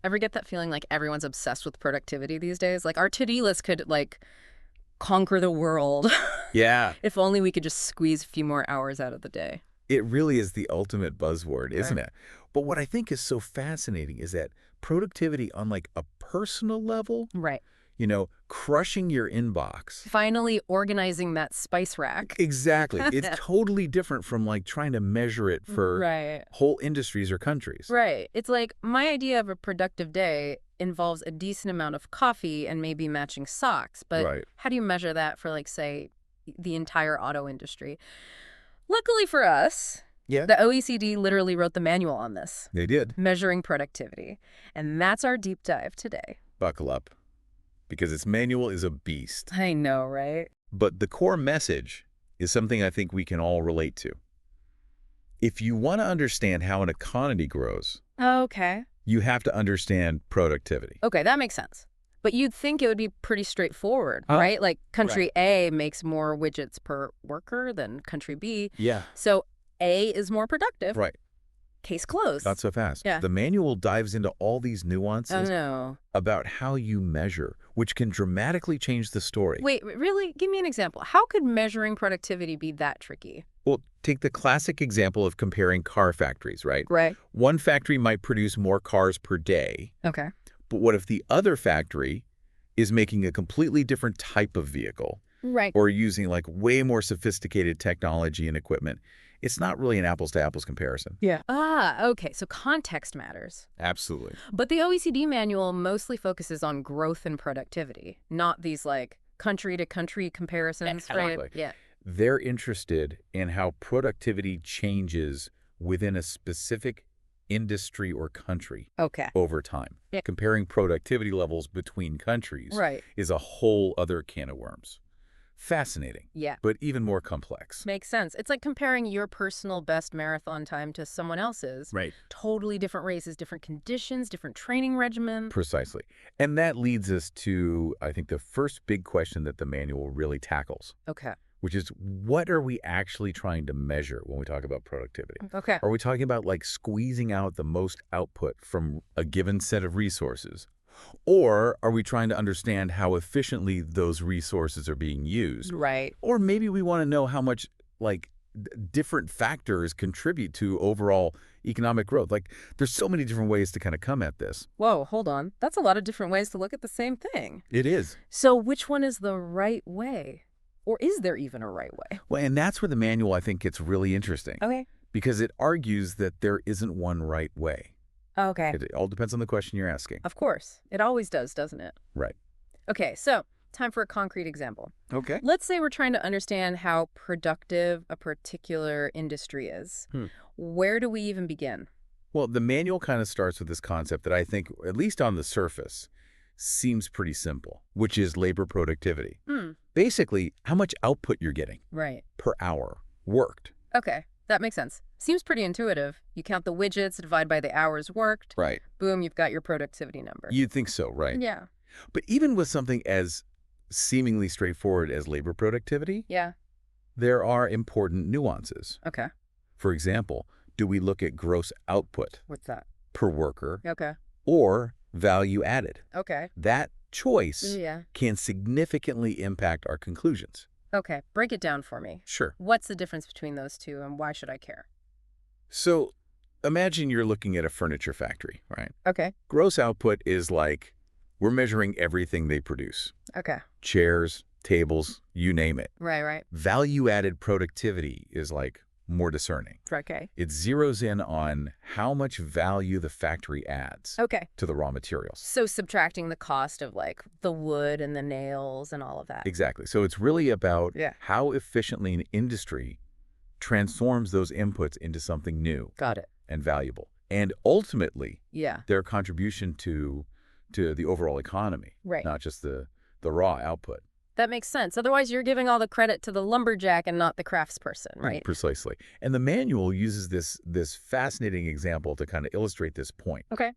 Ever get that feeling like everyone's obsessed with productivity these days? Like our to-do list could like conquer the world Yeah. if only we could just squeeze a few more hours out of the day. It really is the ultimate buzzword, isn't Right. it? But what I think is so fascinating is that productivity on like a personal level, Right. crushing your inbox. Finally organizing that spice rack. Exactly. It's totally different from like trying to measure it for Right. whole industries or countries. Right. It's like my idea of a productive day involves a decent amount of coffee and maybe matching socks. But Right. how do you measure that for, like, say, the entire auto industry? Luckily for us, Yeah. the OECD literally wrote the manual on this, They did. measuring productivity. And that's our deep dive today. Buckle up. Because its manual is a beast. I know, right? But the core message is something I think we can all relate to. If you want to understand how an economy grows, Okay. you have to understand productivity. Okay, that makes sense. But you'd think it would be pretty straightforward, Huh? right? Like country A makes more widgets per worker than country B. Yeah. So A is more productive. Right. Case closed. Not so fast. Yeah. The manual dives into all these Oh, nuances no. about how you measure, which can dramatically change the story. Wait, really? Give me an example. How could measuring productivity be that tricky? Well, take the classic example of comparing car factories, right? Right. One factory might produce more cars per day, Okay. but what if the other factory is making a completely different type of vehicle Right. or using like way more sophisticated technology and equipment? It's not really an apples-to-apples comparison. Yeah. Okay. So context matters. Absolutely. But the OECD manual mostly focuses on growth and productivity, not these like country-to-country comparisons, right? Exactly. Yeah. They're interested in how productivity changes within a specific industry or country Okay. over time. Yeah. Comparing productivity levels between countries Right. is a whole other can of worms. Fascinating, Yeah. but even more complex. Makes sense. It's like comparing your personal best marathon time to someone else's. Right. Totally different races, different conditions, different training regimen. Precisely. And that leads us to, I think, the first big question that the manual really tackles, Okay. which is what are we actually trying to measure when we talk about productivity? Okay. Are we talking about like squeezing out the most output from a given set of resources? Or are we trying to understand how efficiently those resources are being used? Right. Or maybe we want to know how much like different factors contribute to overall economic growth. Like there's so many different ways to kind of come at this. Whoa, hold on. That's a lot of different ways to look at the same thing. It is. So which one is the right way? Or is there even a right way? Well, and that's where the manual, I think, gets really interesting. Okay. Because it argues that there isn't one right way. Okay. It all depends on the question you're asking. Of course. It always does, doesn't it? Right. Okay, so time for a concrete example. Okay. Let's say we're trying to understand how productive a particular industry is. Where do we even begin? Well, the manual kind of starts with this concept that I think, at least on the surface, seems pretty simple, which is labor productivity. Basically, how much output you're getting Right. per hour worked. Okay, that makes sense. Seems pretty intuitive. You count the widgets, divide by the hours worked. Right. Boom, you've got your productivity number. You'd think so, right? Yeah. But even with something as seemingly straightforward as labor productivity, Yeah. there are important nuances. Okay. For example, do we look at gross output What's that? per worker Okay. or value added? Okay. That choice Yeah. can significantly impact our conclusions. Okay, break it down for me. Sure. What's the difference between those two and why should I care? So imagine you're looking at a furniture factory, right? Okay. Gross output is like we're measuring everything they produce. Okay. Chairs, tables, you name it. Right. Value-added productivity is like more discerning. Okay. It zeroes in on how much value the factory adds Okay. to the raw materials. So subtracting the cost of like the wood and the nails and all of that. Exactly. So it's really about Yeah. how efficiently an industry transforms those inputs into something new Got it. and valuable. And ultimately, Yeah. their contribution to the overall economy, Right. not just the raw output. That makes sense. Otherwise, you're giving all the credit to the lumberjack and not the craftsperson, right? Precisely. And the manual uses this fascinating example to kind of illustrate this point. Okay.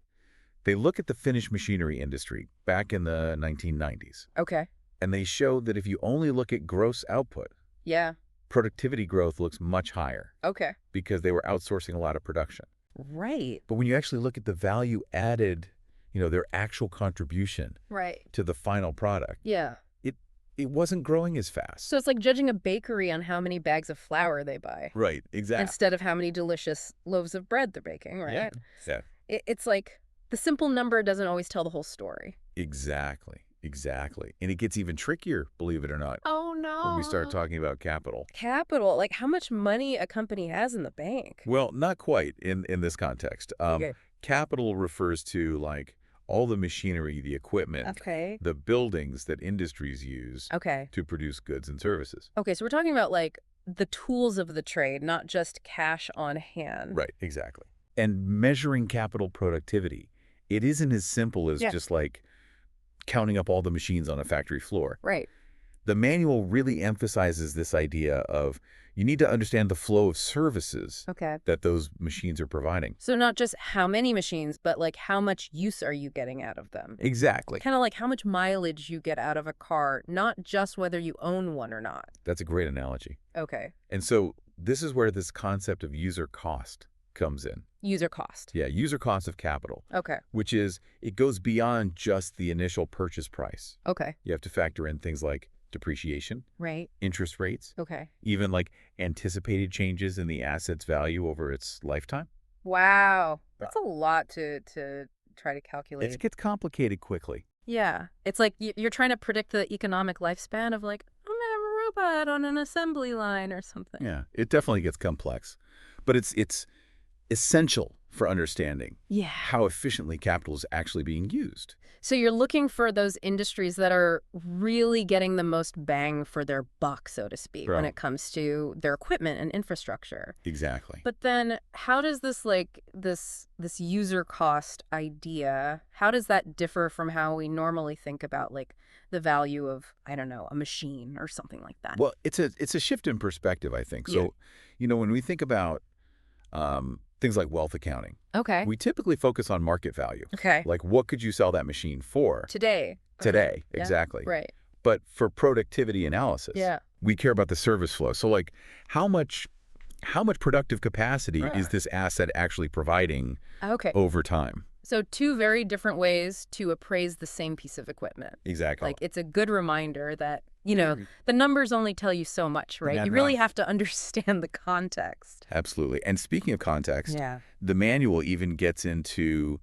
They look at the Finnish machinery industry back in the 1990s, Okay. and they show that if you only look at gross output, Yeah. productivity growth looks much higher Okay. because they were outsourcing a lot of production. Right. But when you actually look at the value added, their actual contribution Right. to the final product, Yeah. it it wasn't growing as fast. So it's like judging a bakery on how many bags of flour they buy Right, exactly. instead of how many delicious loaves of bread they're baking, right? Yeah. Yeah. It's like the simple number doesn't always tell the whole story. Exactly. Exactly. And it gets even trickier, believe it or not, Oh, no. when we start talking about capital. Capital, like how much money a company has in the bank. Well, not quite in this context. Okay. Capital refers to like all the machinery, the equipment, Okay. the buildings that industries use Okay. to produce goods and services. Okay, so we're talking about like the tools of the trade, not just cash on hand. Right, exactly. And measuring capital productivity, it isn't as simple as just like counting up all the machines on a factory floor. Right. The manual really emphasizes this idea of you need to understand the flow of services Okay. that those machines are providing. So not just how many machines, but like how much use are you getting out of them? Exactly. Kind of like how much mileage you get out of a car, not just whether you own one or not. That's a great analogy. Okay. And so this is where this concept of user cost comes in. User cost. Yeah, user cost of capital, Okay. which is it goes beyond just the initial purchase price. Okay. You have to factor in things like depreciation, Right. interest rates, Okay. even like anticipated changes in the asset's value over its lifetime. Wow. That's a lot to try to It calculate. gets complicated quickly. Yeah. It's like you're trying to predict the economic lifespan of like, I'm gonna have a robot on an assembly line or something. Yeah, it definitely gets complex. But it's essential for understanding Yeah. how efficiently capital is actually being used. So you're looking for those industries that are really getting the most bang for their buck, so to speak, when Right. it comes to their equipment and infrastructure. Exactly. But then how does this like this user cost idea, how does that differ from how we normally think about like the value of, I don't know, a machine or something like that? Well, it's a shift in perspective, I think. So, when we think about things like wealth accounting, Okay. we typically focus on market value. Okay. Like, what could you sell that machine for Today. today? Yeah. Exactly. Right. But for productivity analysis, Yeah. we care about the service flow. So, like, how much productive capacity is this asset actually providing Okay. over time? So two very different ways to appraise the same piece of equipment. Exactly. Like it's a good reminder that, the numbers only tell you so much, right? Not You really enough. have to understand the context. Absolutely. And speaking of context, Yeah. the manual even gets into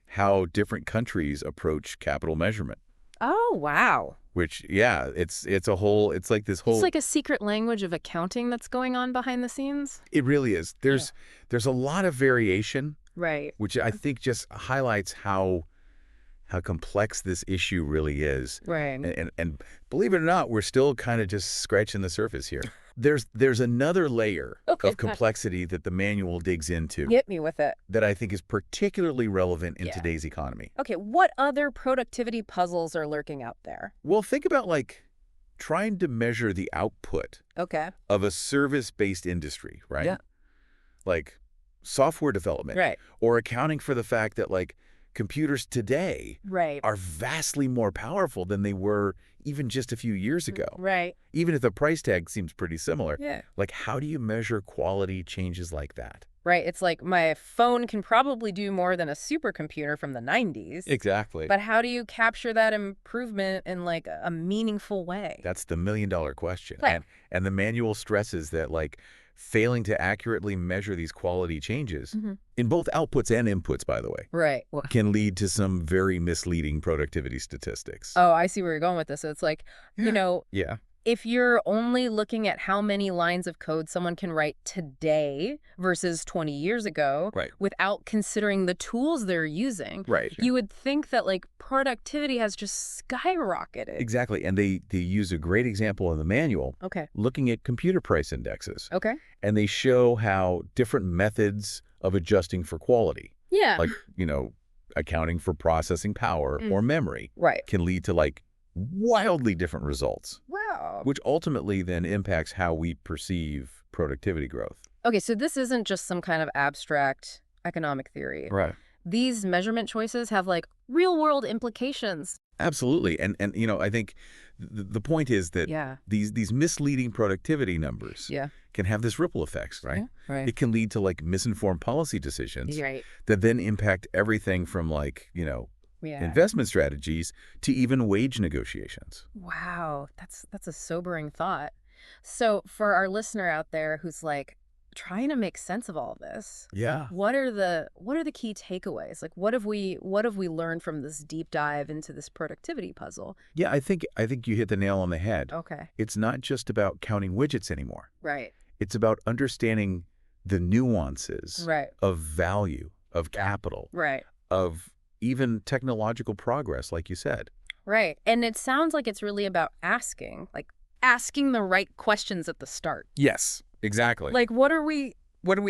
how different countries approach capital measurement, Oh, wow. which, it's like this whole, It's like a secret language of accounting that's going on behind the scenes. it really is. There's a lot of variation, Right. which I think just highlights how complex this issue really is. Right. And believe it or not, we're still kind of just scratching the surface here. There's another layer Okay. of complexity that the manual digs into Get me with it. that I think is particularly relevant in Yeah. today's economy. Okay, what other productivity puzzles are lurking out there? Well, think about like trying to measure the output Okay. of a service-based industry, right? Yeah. Like software development. Right. Or accounting for the fact that like computers today Right. are vastly more powerful than they were even just a few years ago. Right. Even if the price tag seems pretty similar. Yeah. Like, how do you measure quality changes like that? Right. It's like my phone can probably do more than a supercomputer from the 90s. Exactly. But how do you capture that improvement in like a meaningful way? That's the million-dollar question. Right. And the manual stresses that like failing to accurately measure these quality changes in both outputs and inputs, by the way, Right. Well, can lead to some very misleading productivity statistics. oh, I see where you're going with this. So it's like, Yeah. if you're only looking at how many lines of code someone can write today versus 20 years ago, Right. without considering the tools they're using, Right. you would think that like productivity has just skyrocketed. Exactly. And they use a great example in the manual Okay. looking at computer price indexes. Okay. And they show how different methods of adjusting for quality, Yeah. like, accounting for processing power or memory, Right. can lead to like wildly different results, Wow. which ultimately then impacts how we perceive productivity growth. Okay, so this isn't just some kind of abstract economic theory. Right. These measurement choices have like real world implications. Absolutely. And I think the point is that Yeah. these misleading productivity numbers Yeah. can have this ripple effects, right? Yeah, right. It can lead to like misinformed policy decisions Right. that then impact everything from like, Yeah. investment strategies, to even wage negotiations. Wow, that's a sobering thought. So for our listener out there who's like trying to make sense of all this, Yeah. what are the key takeaways? Like what have we learned from this deep dive into this productivity puzzle? Yeah, I think you hit the nail on the head. Okay. It's not just about counting widgets anymore. Right. It's about understanding the nuances Right. of value, of capital, Right. of even technological progress, like you said. Right. And it sounds like it's really about asking the right questions at the start. Yes, exactly. Like what are we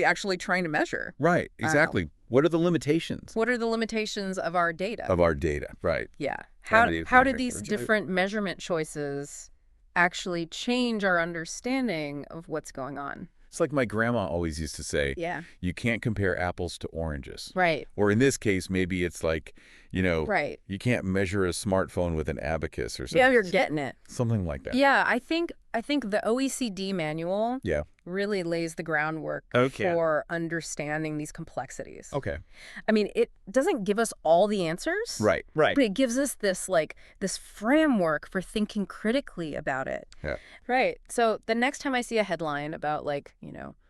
actually trying to measure? Right, exactly. What are the limitations What are the limitations of our data? of our data? Right. Yeah. How How many how do contracts these are charged? different measurement choices actually change our understanding of what's going on? It's like my grandma always used to say, Yeah. you can't compare apples to oranges. Right. Or in this case, maybe it's like, Right. you can't measure a smartphone with an abacus or Yeah, something. you're getting it. Something like that. Yeah, I think the OECD manual Yeah. really lays the groundwork Okay. for understanding these complexities. Okay. I mean, it doesn't give us all the answers. Right. Right. But it gives us this framework for thinking critically about it. Yeah. Right. So the next time I see a headline about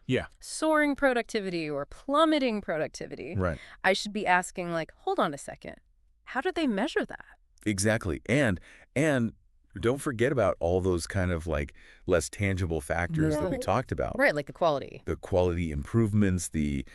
Yeah. soaring productivity or plummeting productivity, Right. I should be asking hold on a second. How did they measure that? Exactly. And don't forget about all those kind of less tangible factors that we talked about. Right, like the quality. The quality improvements, the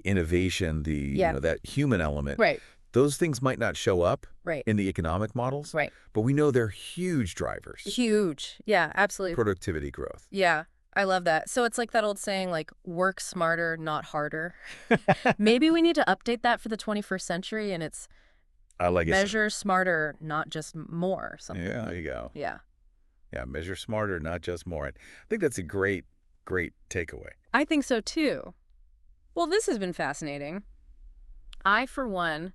innovation, Yeah. that human element. Right. Those things might not show up Right. in the economic models, Right. but we know they're huge drivers. Huge. Yeah, absolutely. Productivity growth. Yeah. I love that. So it's like that old saying, work smarter, not harder. Maybe we need to update that for the 21st century, and it's I like it. measure smarter, not just more. Something. Yeah, there you go. Yeah. Yeah, measure smarter, not just more. I think that's a great takeaway. I think so, too. Well, this has been fascinating. I, for one,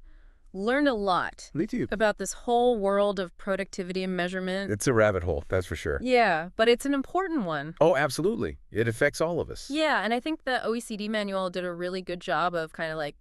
learned a lot Me too. about this whole world of productivity and measurement. It's a rabbit hole, that's for sure. Yeah, but it's an important one. Oh, absolutely. It affects all of us. Yeah, and I think the OECD manual did a really good job of kind of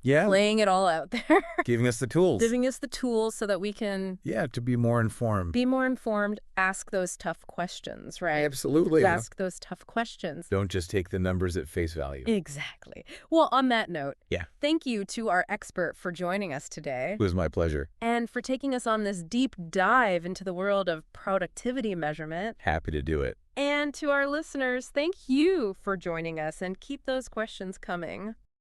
Yeah. laying it all out there. Giving us the tools. Giving us the tools so that we can Yeah, to be more informed. be more informed, ask those tough questions, right? Absolutely. Ask those tough questions. Don't just take the numbers at face value. Exactly. Well, on that note, Yeah. thank you to our expert for joining us today It was my pleasure. and for taking us on this deep dive into the world of productivity measurement. Happy to do it. And to our listeners, thank you for joining us and keep those questions coming.